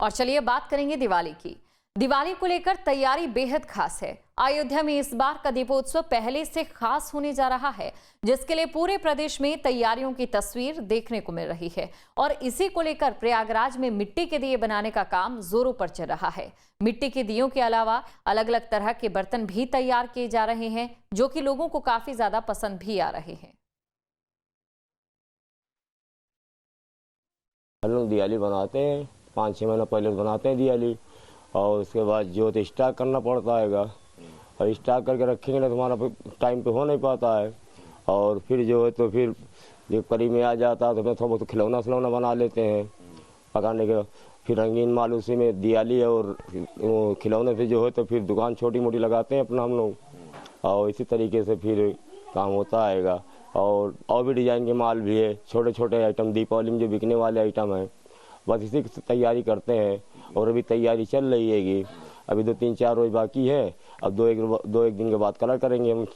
और चलिए बात करेंगे दिवाली की। दिवाली को लेकर तैयारी बेहद खास है। अयोध्या में इस बार का दीपोत्सव पहले से खास होने जा रहा है, जिसके लिए पूरे प्रदेश में तैयारियों की तस्वीर देखने को मिल रही है। और इसी को लेकर प्रयागराज में मिट्टी के दिए बनाने का काम जोरों पर चल रहा है। मिट्टी के दियों के अलावा अलग अलग तरह के बर्तन भी तैयार किए जा रहे हैं, जो कि लोगों को काफी ज्यादा पसंद भी आ रहे हैं। हम लोग दिवाली बनाते हैं, 5-6 महीना पहले बनाते हैं दिवाली, और उसके बाद जो तो स्टॉक करना पड़ता है, और स्टॉक करके रखेंगे ना तो हमारा टाइम पे हो नहीं पाता है। और फिर जो है तो फिर जो करीब में आ जाता है तो थोड़ा बहुत खिलौना बना लेते हैं पकाने के। फिर रंगीन माल उसी में दिवाली और खिलौने से जो है तो फिर दुकान छोटी मोटी लगाते हैं अपना हम लोग, और इसी तरीके से फिर काम होता आएगा। और भी डिज़ाइन के माल भी है, छोटे छोटे आइटम दीपावली में जो बिकने वाले आइटम हैं, बस इसी की तैयारी करते हैं। और अभी तैयारी चल रही है, अभी 2-3-4 रोज बाकी है। अब दो एक दिन के बाद कलर करेंगे हम,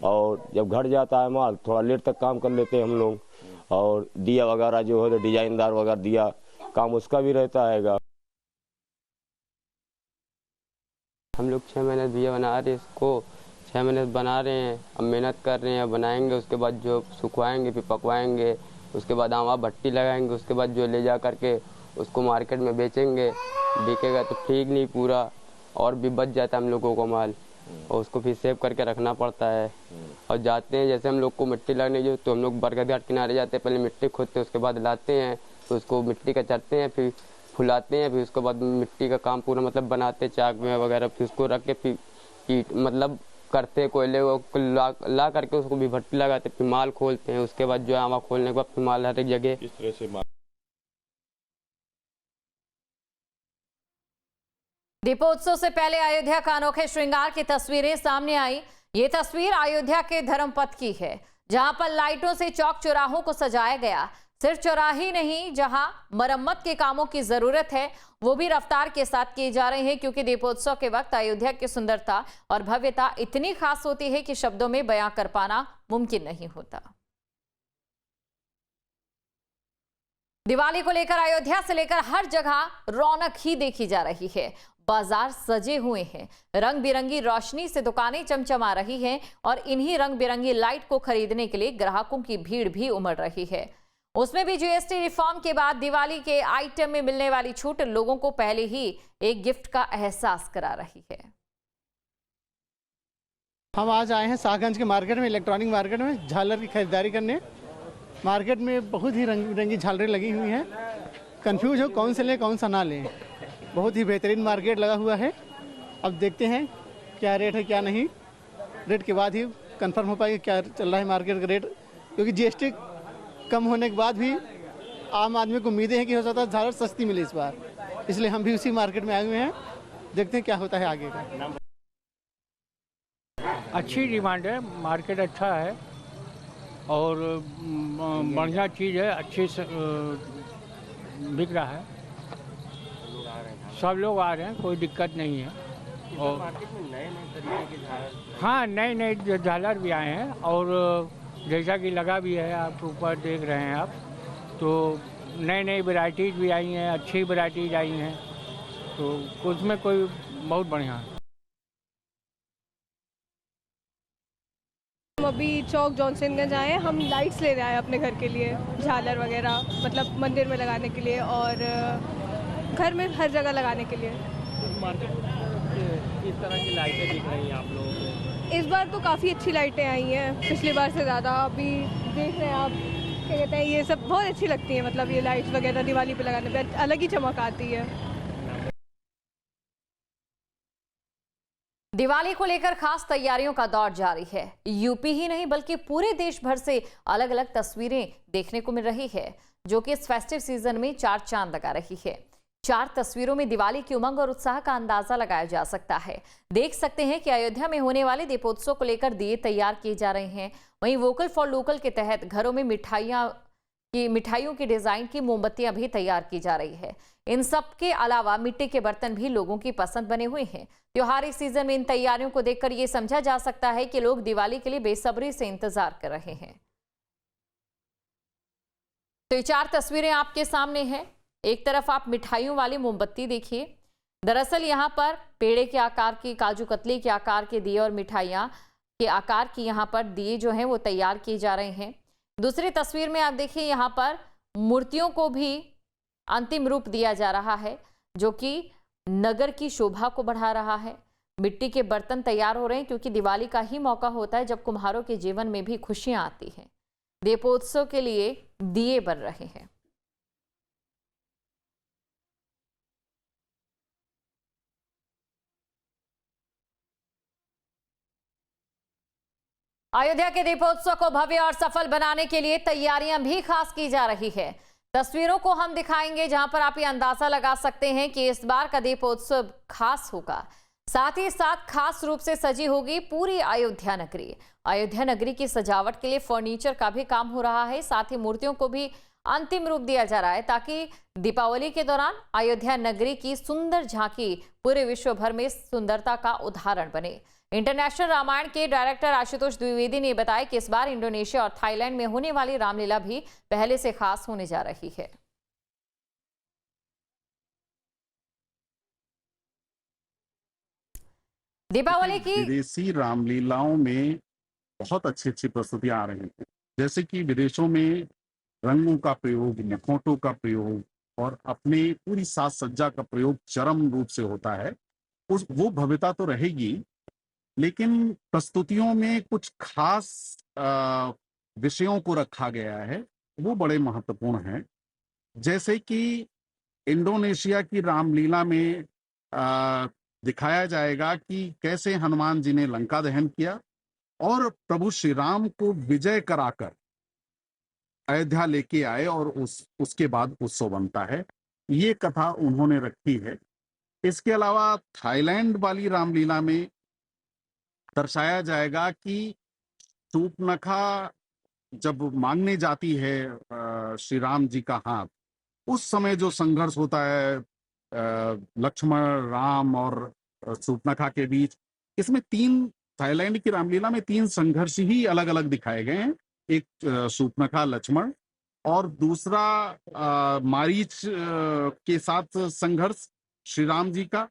और जब घट जाता है माल थोड़ा लेट तक काम कर लेते हैं हम लोग। और दिया वगैरह जो है तो डिजाइनदार वगैरह दिया काम उसका भी रहता है। हम लोग 6 महीने दिया बना रहे, इसको 6 महीने बना रहे हैं, अब मेहनत कर रहे हैं, बनाएंगे, उसके बाद जो सुखवाएंगे फिर पकवाएंगे, उसके बाद आवा भट्टी लगाएंगे, उसके बाद जो ले जा करके उसको मार्केट में बेचेंगे। बिकेगा तो ठीक, नहीं पूरा और भी बच जाता है हम लोगों को माल, और उसको फिर सेव करके रखना पड़ता है। और जाते हैं, जैसे हम लोग को मिट्टी लगने जो तो हम लोग बरगद घाट किनारे जाते हैं, पहले मिट्टी खोदते हैं, उसके बाद लाते हैं, तो उसको मिट्टी का चढ़ते हैं, फिर फुलाते हैं, फिर उसके बाद मिट्टी का काम पूरा मतलब बनाते हैं चाक में वगैरह, फिर उसको रख के फिर ईट मतलब करते हैं, कोयले को ला करके उसको भी भट्टी लगाते, फिर माल खोलते हैं। उसके बाद जो है आवा खोलने के बाद फिर माल हर एक जगह इस तरह से। दीपोत्सव से पहले अयोध्या का अनोखे श्रृंगार की तस्वीरें सामने आई। ये तस्वीर अयोध्या के धर्मपथ की है, जहां पर लाइटों से चौक चौराहों को सजाया गया। सिर्फ चौराहे नहीं, जहां मरम्मत के कामों की जरूरत है वो भी रफ्तार के साथ किए जा रहे हैं, क्योंकि दीपोत्सव के वक्त अयोध्या की सुंदरता और भव्यता इतनी खास होती है कि शब्दों में बयां कर पाना मुमकिन नहीं होता। दिवाली को लेकर अयोध्या से लेकर हर जगह रौनक ही देखी जा रही है। बाजार सजे हुए हैं, रंग बिरंगी रोशनी से दुकानें चमचमा रही हैं, और इन्हीं रंग बिरंगी लाइट को खरीदने के लिए ग्राहकों की भीड़ भी उमड़ रही है। उसमें भी जीएसटी रिफॉर्म के बाद दिवाली के आइटम में मिलने वाली छूट लोगों को पहले ही एक गिफ्ट का एहसास करा रही है। हम आज आए हैं शाहगंज के मार्केट में, इलेक्ट्रॉनिक मार्केट में झालर की खरीदारी करने। मार्केट में बहुत ही रंग बिरंगी झालरें लगी हुई हैं। कंफ्यूज हो कौन से लें कौन सा ना लें। बहुत ही बेहतरीन मार्केट लगा हुआ है। अब देखते हैं क्या रेट है क्या नहीं। रेट के बाद ही कंफर्म हो पाएगा क्या चल रहा है मार्केट का रेट, क्योंकि जीएसटी कम होने के बाद भी आम आदमी को उम्मीदें हैं कि हो सकता है झालर सस्ती मिले इस बार, इसलिए हम भी उसी मार्केट में आए हुए हैं। देखते हैं क्या होता है आगे का। अच्छी डिमांड है, मार्केट अच्छा है और बढ़िया चीज़ है, अच्छी से बिक रहा है। सब लोग आ रहे हैं, कोई दिक्कत नहीं है। और मार्केट में नए तरीके के झालर, हाँ नए झालर भी आए हैं, और जैसा कि लगा भी है, आप ऊपर देख रहे हैं आप, तो नई वैरायटीज़ भी आई हैं, अच्छी वैरायटीज़ आई हैं, तो उसमें कोई बहुत बढ़िया है। हम अभी चौक जॉनसनगंज आए हैं, हम लाइट्स ले रहे हैं अपने घर के लिए, झालर वगैरह मतलब मंदिर में लगाने के लिए और घर में हर जगह लगाने के लिए। मार्केट में किस तरह की लाइटें दिख रही हैं आप लोगों को? इस बार तो काफ़ी अच्छी लाइटें आई हैं, पिछली बार से ज़्यादा। अभी देख रहे हैं आप, क्या कहते हैं, ये सब बहुत अच्छी लगती हैं, मतलब ये लाइट्स वगैरह दिवाली पे लगाने पे अलग ही चमक आती है। दिवाली को लेकर खास तैयारियों का दौर जारी है। यूपी ही नहीं बल्कि पूरे देश भर से अलग अलग तस्वीरें देखने को मिल रही है, जो कि इस फेस्टिव सीजन में चार चांद लगा रही है। 4 तस्वीरों में दिवाली की उमंग और उत्साह का अंदाजा लगाया जा सकता है। देख सकते हैं कि अयोध्या में होने वाले दीपोत्सव को लेकर दिए तैयार किए जा रहे हैं। वहीं वोकल फॉर लोकल के तहत घरों में मिठाइयों की डिजाइन की मोमबत्तियां भी तैयार की जा रही है। इन सब के अलावा मिट्टी के बर्तन भी लोगों की पसंद बने हुए हैं। त्योहारी सीजन में इन तैयारियों को देखकर ये समझा जा सकता है कि लोग दिवाली के लिए बेसब्री से इंतजार कर रहे हैं। तो ये 4 तस्वीरें आपके सामने हैं। एक तरफ आप मिठाइयों वाली मोमबत्ती देखिए। दरअसल यहाँ पर पेड़े के आकार की, काजू कतली के आकार के दिए और मिठाइयाँ के आकार की यहाँ पर दिए जो हैं वो तैयार किए जा रहे हैं। दूसरी तस्वीर में आप देखिए यहाँ पर मूर्तियों को भी अंतिम रूप दिया जा रहा है, जो कि नगर की शोभा को बढ़ा रहा है। मिट्टी के बर्तन तैयार हो रहे हैं क्योंकि दिवाली का ही मौका होता है जब कुम्हारों के जीवन में भी खुशियां आती हैं। दीपोत्सव के लिए दिए बन रहे हैं। अयोध्या के दीपोत्सव को भव्य और सफल बनाने के लिए तैयारियां भी खास की जा रही है। तस्वीरों को हम दिखाएंगे जहां पर आप ये अंदाजा लगा सकते हैं कि इस बार का दीपोत्सव खास होगा। साथ ही साथ खास रूप से सजी होगी पूरी अयोध्या नगरी। अयोध्या नगरी की सजावट के लिए फर्नीचर का भी काम हो रहा है। साथ ही मूर्तियों को भी अंतिम रूप दिया जा रहा है ताकि दीपावली के दौरान अयोध्या नगरी की सुंदर झांकी पूरे विश्व भर में सुंदरता का उदाहरण बने। इंटरनेशनल रामायण के डायरेक्टर आशुतोष द्विवेदी ने बताया कि इस बार इंडोनेशिया और थाईलैंड में होने वाली रामलीला भी पहले से खास होने जा रही है। दीपावली की विदेशी रामलीलाओं में बहुत अच्छी अच्छी प्रस्तुतियां आ रही हैं, जैसे कि विदेशों में रंगों का प्रयोग, मुखौटों का प्रयोग और अपने पूरी साज सज्जा का प्रयोग चरम रूप से होता है। वो भव्यता तो रहेगी, लेकिन प्रस्तुतियों में कुछ खास विषयों को रखा गया है, वो बड़े महत्वपूर्ण हैं। जैसे कि इंडोनेशिया की रामलीला में दिखाया जाएगा कि कैसे हनुमान जी ने लंका दहन किया और प्रभु श्री राम को विजय कराकर अयोध्या लेके आए और उसके बाद उत्सव बनता है। ये कथा उन्होंने रखी है। इसके अलावा थाईलैंड वाली रामलीला में दर्शाया जाएगा कि शूर्पणखा जब मांगने जाती है श्री राम जी का हाथ, उस समय जो संघर्ष होता है लक्ष्मण, राम और शूर्पणखा के बीच, इसमें थाईलैंड की रामलीला में 3 संघर्ष ही अलग अलग दिखाए गए हैं। एक शूर्पणखा, लक्ष्मण, और दूसरा मारीच के साथ संघर्ष श्री राम जी का।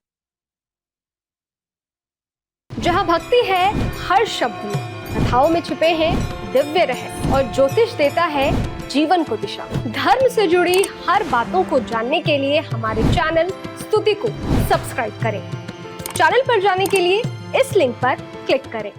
जहाँ भक्ति है हर शब्द में, कथाओं में छुपे हैं दिव्य रहस्य और ज्योतिष देता है जीवन को दिशा। धर्म से जुड़ी हर बातों को जानने के लिए हमारे चैनल स्तुति को सब्सक्राइब करें। चैनल पर जाने के लिए इस लिंक पर क्लिक करें।